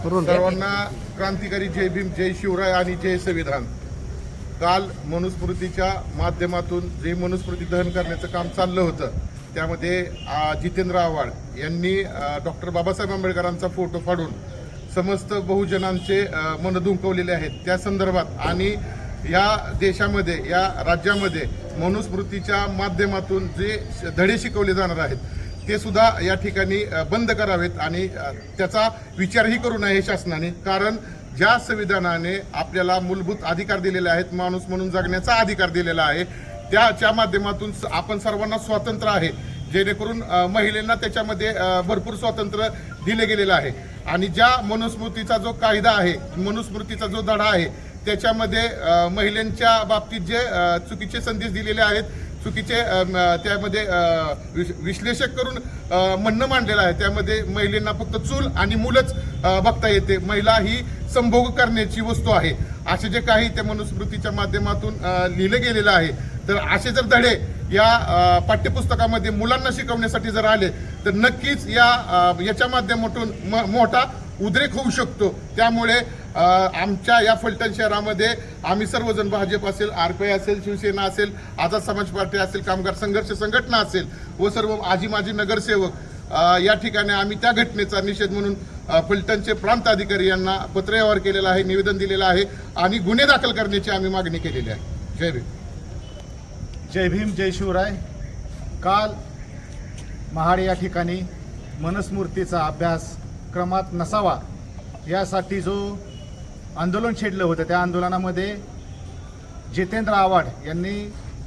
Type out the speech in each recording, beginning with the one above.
सर्वांना क्रांतिकारी जय भीम, जय शिवराय आणि जय संविधान. काल मनुस्मृतीच्या माध्यमातून जे मनुस्मृती दहन करण्याचं काम चाललं होतं त्यामध्ये जितेंद्र आव्हाड यांनी डॉक्टर बाबासाहेब आंबेडकरांचा फोटो फाडून समस्त बहुजनांचे मन दुंकवलेले आहेत. त्या संदर्भात आणि या देशामध्ये या राज्यामध्ये मनुस्मृतीच्या माध्यमातून जे धडे शिकवले जाणार आहेत ते सुद्धा या ठिकाणी बंद करावेत आणि त्याचा विचारही करू नये शासनाने. कारण ज्या संविधानाने आपल्याला मूलभूत अधिकार दिलेले आहेत, माणूस म्हणून जगण्याचा अधिकार दिलेला आहे, त्याच्या माध्यमातून आपण सर्वांना स्वातंत्र्य आहे, जेणेकरून महिलांना त्याच्यामध्ये भरपूर स्वातंत्र्य दिले गेलेलं आहे. आणि ज्या मनुस्मृतीचा जो कायदा आहे, मनुस्मृतीचा जो धडा आहे त्याच्यामध्ये महिलांच्या बाबतीत जे चुकीचे संदेश दिलेले आहेत, चुकीचे त्यामध्ये विश्लेषक करून म्हणणं मांडलेलं आहे. त्यामध्ये महिलांना फक्त चूल आणि मुलंच बघता येते, महिला ही संभोग करण्याची वस्तू आहे, असे जे काही त्या मनुस्मृतीच्या माध्यमातून लिहिलं गेलेलं आहे. तर असे जर धडे या पाठ्यपुस्तकामध्ये मुलांना शिकवण्यासाठी जर आले तर नक्कीच याच्या माध्यमातून मोठा उद्रेक होऊ शकतो. त्यामुळे आमच्या या फलटण शहरामध्ये आम्ही सर्वजण, भाजप असेल, RPI असेल, शिवसेना असेल, आझाद समाज पार्टी असेल, कामगार संघर्ष संघटना असेल व सर्व माजी नगरसेवक या ठिकाणी आम्ही त्या घटनेचा निषेध म्हणून फलटणचे प्रांत अधिकारी यांना पत्रव्यवहार केलेला आहे, निवेदन दिलेलं आहे आणि गुन्हे दाखल करण्याची आम्ही मागणी केलेली आहे. जय भीम. जय भीम, जय शिवराय. काल महाड या ठिकाणी मनुस्मृतीचा अभ्यास क्रमात नसावा यासाठी जो आंदोलन छेडलं होतं, त्या आंदोलनामध्ये जितेंद्र आव्हाड यांनी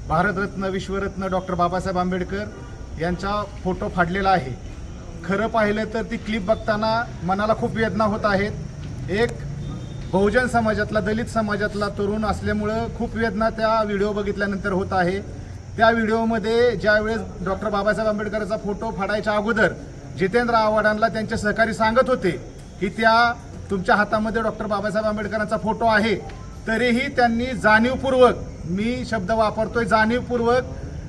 भारतरत्न, विश्वरत्न डॉक्टर बाबासाहेब आंबेडकर यांचा फोटो फाडलेला आहे. खरं पाहिलं तर ती क्लिप बघताना मनाला खूप वेदना होत आहेत. एक बहुजन समाजातला, दलित समाजातला तरुण असल्यामुळं खूप वेदना त्या व्हिडिओ बघितल्यानंतर होत आहे. त्या व्हिडिओमध्ये ज्यावेळेस डॉक्टर बाबासाहेब आंबेडकरांचा फोटो फाडायच्या अगोदर जितेंद्र आव्हाडांना त्यांचे सहकारी सांगत होते की तुमच्या हातामध्ये डॉक्टर बाबासाहेब आंबेडकरांचा फोटो आहे, तरीही त्यांनी जाणीवपूर्वक, मी शब्द वापरतोय, जाणीवपूर्वक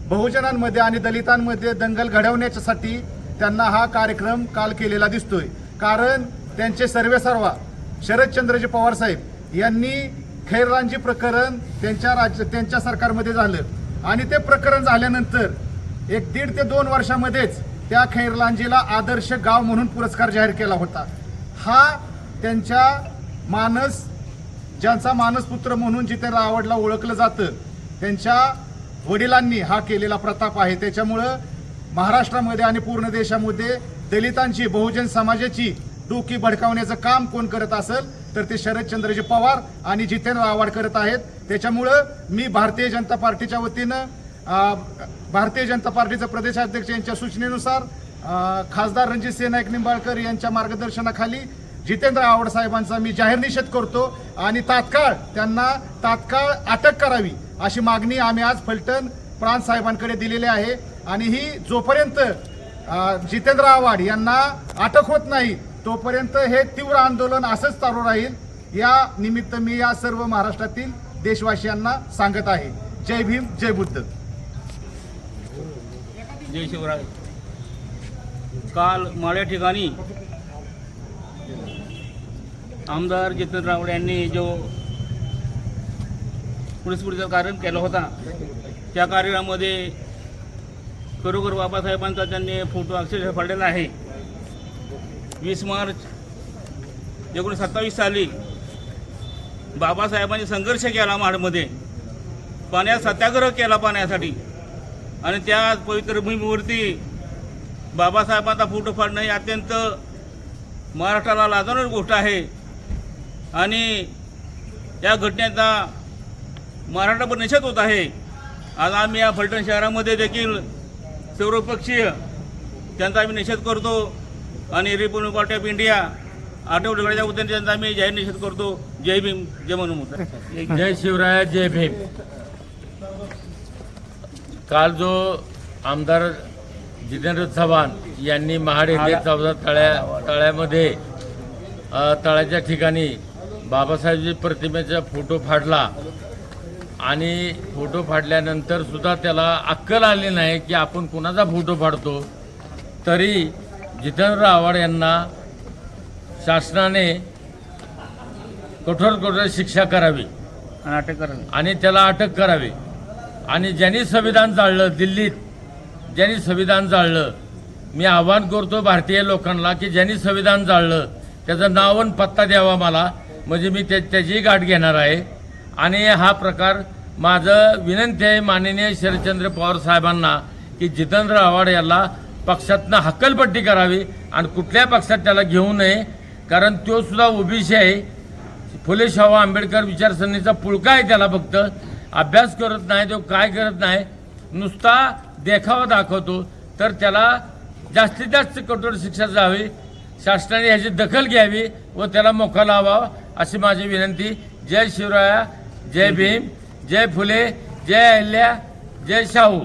बहुजनांमध्ये आणि दलितांमध्ये दंगल घडवण्यासाठी त्यांना हा कार्यक्रम काल केलेला दिसतोय. कारण त्यांचे सर्वेसर्वा शरदचंद्रजी पवार साहेब यांनी खैरलांजी प्रकरण त्यांच्या सरकारमध्ये झालं आणि ते प्रकरण झाल्यानंतर 1.5 ते 2 वर्षामध्येच त्या खैरलांजीला आदर्श गाव म्हणून पुरस्कार जाहीर केला होता. हा त्यांच्या ज्यांचा मानसपुत्र म्हणून जितेंद्र आव्हाडला ओळखलं जातं, त्यांच्या वडिलांनी हा केलेला प्रताप आहे. त्याच्यामुळं महाराष्ट्रामध्ये आणि पूर्ण देशामध्ये दलितांची, बहुजन समाजाची डोकी भडकावण्याचं काम कोण करत असेल तर ते शरदचंद्रजी पवार आणि जितेंद्र आव्हाड करत आहेत. त्याच्यामुळं मी भारतीय जनता पार्टीच्या वतीनं, भारतीय जनता पार्टीचे प्रदेशाध्यक्ष यांच्या सूचनेनुसार खासदार रणजितसिंह नाईक निंबाळकर यांच्या मार्गदर्शनाखाली जितेंद्र आव्हाड साहेबांचा मी जाहीर निषेध करतो आणि त्यांना तात्काळ अटक करावी अशी मागणी आम्ही आज फलटण प्रांत साहेबांकडे दिलेली आहे. आणि ही जोपर्यंत जितेंद्र आव्हाड यांना अटक होत नाही तोपर्यंत हे तीव्र आंदोलन असंच चालू राहील. या निमित्त मी या सर्व महाराष्ट्रातील देशवासियांना सांगत आहे. जय भीम, जय बुद्ध. जय शिवराय. काल माळ्या ठिकाणी आमदार जितेंद्र आव्हाड यांनी जो मनुस्मृतीचा कार्यक्रम केला होता, त्या कार्यक्रमामध्ये खरोखर बाबासाहेबांचा त्यांनी फोटो अक्षरशः फाडलेला आहे. 20 मार्च 1927 साली बाबासाहेबांनी संघर्ष केला महाडमध्ये, पाण्यात सत्याग्रह केला पाण्यासाठी, आणि त्या पवित्र भूमीवरती बाबासाहेबांचा फोटो फाडणं ही अत्यंत महाराष्ट्राला लाजवणारी गोष्ट आहे. आणि या घटनेचा महाराष्ट्रभर निषेध होत आहे. आज आम्ही या फलटण शहरामध्ये देखील सर्वपक्षीय त्यांचा आम्ही निषेध करतो आणि रिपब्लिकन पार्टी ऑफ इंडिया आठवड्याच्या वतीने त्यांचा आम्ही जाहीर निषेध करतो. जय भीम, जय मनुमत. जय शिवराय, जय भीम. काल जो आमदार जितेंद्र चव्हाण यांनी महाड येथे 14 तळ्यामध्ये तळ्याच्या ठिकाणी बाबासाहेबजी प्रतिमेचा फोटो फाडला आणि फोटो फाडल्यानंतर सुद्धा त्याला अक्कल आली नाही की आपण कुणाचा फोटो फाडतो. तरी जितेंद्र आव्हाड यांना शासनाने कठोर शिक्षा करावी आणि अटक करावी. आणि त्याला अटक करावी. आणि ज्यांनी संविधान जाळलं दिल्लीत, ज्यांनी संविधान जाळलं, मी आवाहन करतो भारतीय लोकांना की ज्यांनी संविधान जाळलं त्याचं नाव आणि पत्ता द्यावा मला, म्हणजे मी त्याची गाठ घेणार आहे. आणि हा प्रकार माझं विनंती आहे माननीय शरदचंद्र पवार साहेबांना की जितेंद्र आव्हाड याला पक्षातनं हक्कलपट्टी करावी आणि कुठल्या पक्षात त्याला घेऊ नये, कारण तो सुद्धा ओबीसी आहे. फुले शाहू आंबेडकर विचारसरणीचा पुळका आहे. त्याला फक्त अभ्यास करत नाही, तो काय करत नाही, नुसता देखावा दाखवतो. तर त्याला जास्तीत जास्त कठोर शिक्षा जावी, शासनाने ह्याची दखल घ्यावी व त्याला मोका लावावा अशी माझी विनंती. जय शिवराया, जय भीम, जय फुले, जय अहिल्या, जय शाहू.